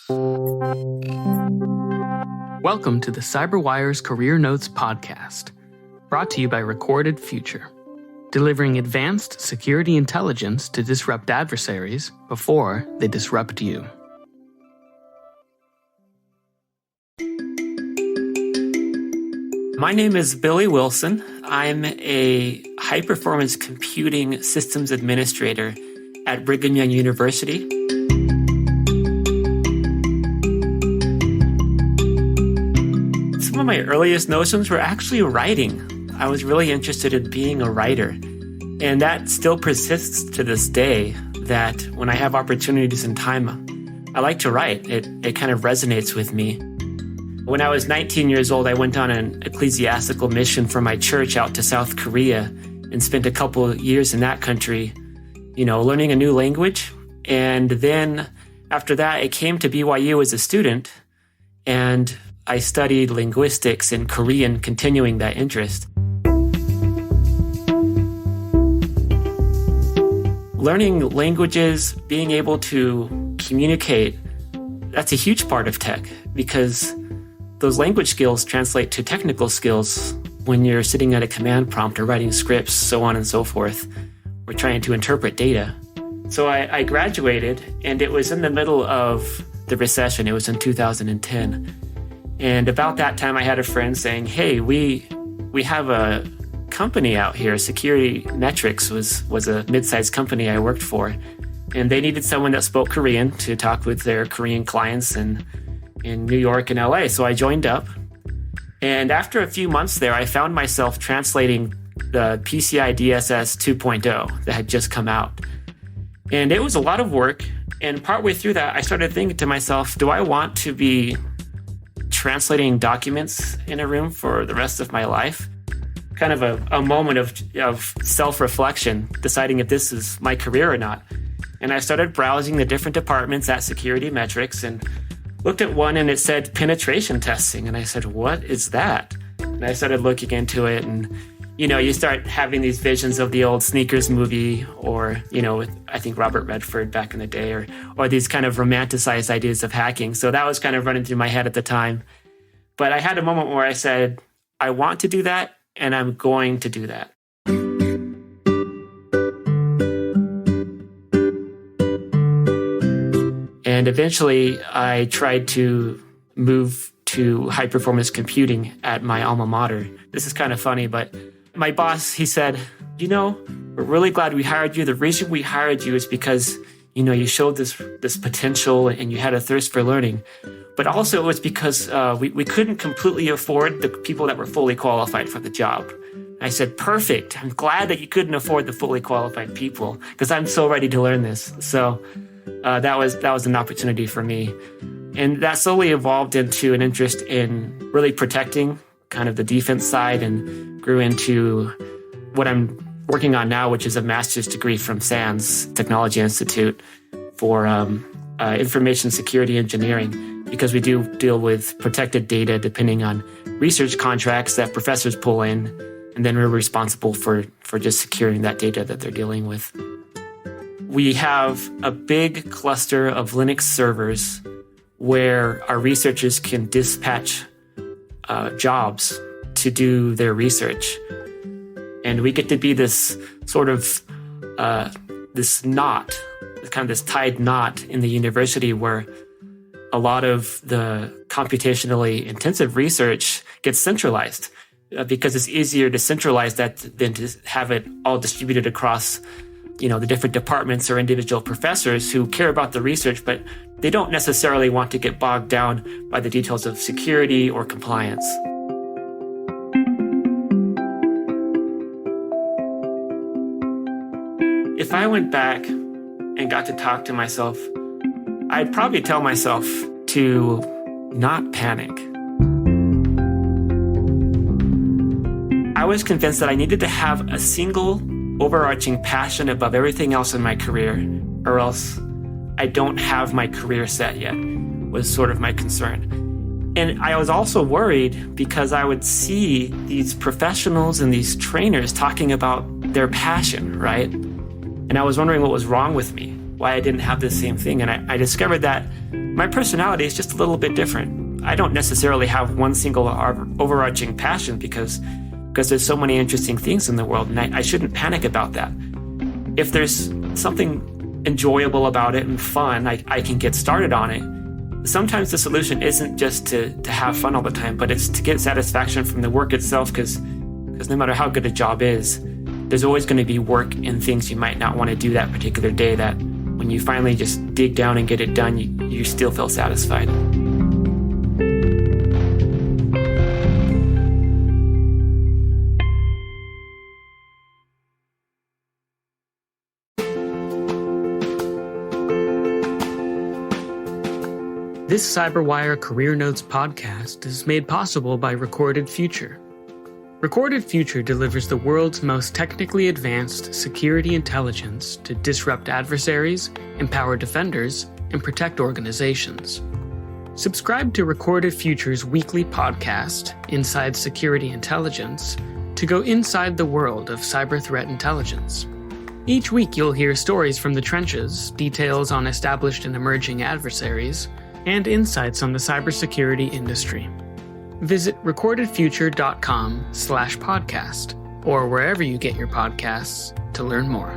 Welcome to the CyberWire's Career Notes podcast, brought to you by Recorded Future, delivering advanced security intelligence to disrupt adversaries before they disrupt you. My name is Billy Wilson. I'm a high-performance computing systems administrator at Brigham University. Some of my earliest notions were actually writing. I was really interested in being a writer. And that still persists to this day, that when I have opportunities and time, I like to write. It kind of resonates with me. When I was 19 years old, I went on an ecclesiastical mission for my church out to South Korea and spent a couple of years in that country, learning a new language. And then after that, I came to BYU as a student, and I studied linguistics and Korean, continuing that interest. Learning languages, being able to communicate, that's a huge part of tech, because those language skills translate to technical skills when you're sitting at a command prompt or writing scripts, so on and so forth. We're trying to interpret data. So I graduated, and it was in the middle of the recession. It was in 2010. And about that time, I had a friend saying, hey, we have a company out here. Security Metrics was a mid-sized company I worked for. And they needed someone that spoke Korean to talk with their Korean clients in New York and LA. So I joined up. And after a few months there, I found myself translating the PCI DSS 2.0 that had just come out. And it was a lot of work. And partway through that, I started thinking to myself, do I want to be translating documents in a room for the rest of my life? Kind of a moment of self-reflection, deciding if this is my career or not. And I started browsing the different departments at Security Metrics and looked at one, and it said penetration testing. And I said, what is that? And I started looking into it, and you start having these visions of the old Sneakers movie, or with, I think, Robert Redford back in the day, or these kind of romanticized ideas of hacking. So that was kind of running through my head at the time. But I had a moment where I said, I want to do that, and I'm going to do that. And eventually, I tried to move to high-performance computing at my alma mater. This is kind of funny, but my boss, he said, we're really glad we hired you. The reason we hired you is because, you showed this potential and you had a thirst for learning. But also it was because we couldn't completely afford the people that were fully qualified for the job. I said, perfect. I'm glad that you couldn't afford the fully qualified people, because I'm so ready to learn this. So that was an opportunity for me. And that slowly evolved into an interest in really protecting kind of the defense side, and grew into what I'm working on now, which is a master's degree from SANS Technology Institute for information security engineering, because we do deal with protected data depending on research contracts that professors pull in, and then we're responsible for just securing that data that they're dealing with. We have a big cluster of Linux servers where our researchers can dispatch jobs to do their research. And we get to be this sort of this knot, kind of this tied knot in the university, where a lot of the computationally intensive research gets centralized, because it's easier to centralize that than to have it all distributed across the different departments or individual professors who care about the research, but they don't necessarily want to get bogged down by the details of security or compliance. If I went back and got to talk to myself, I'd probably tell myself to not panic. I was convinced that I needed to have a single overarching passion above everything else in my career, or else I don't have my career set yet, was sort of my concern. And I was also worried because I would see these professionals and these trainers talking about their passion, right? And I was wondering what was wrong with me, why I didn't have the same thing. And I discovered that My personality is just a little bit different. I don't necessarily have one single overarching passion because there's so many interesting things in the world, and I shouldn't panic about that. If there's something enjoyable about it and fun, I can get started on it. Sometimes the solution isn't just to have fun all the time, but it's to get satisfaction from the work itself, because no matter how good a job is, there's always going to be work and things you might not want to do that particular day that when you finally just dig down and get it done, you still feel satisfied. This CyberWire Career Notes podcast is made possible by Recorded Future. Recorded Future delivers the world's most technically advanced security intelligence to disrupt adversaries, empower defenders, and protect organizations. Subscribe to Recorded Future's weekly podcast, Inside Security Intelligence, to go inside the world of cyber threat intelligence. Each week you'll hear stories from the trenches, details on established and emerging adversaries, and insights on the cybersecurity industry. Visit recordedfuture.com/podcast or wherever you get your podcasts to learn more.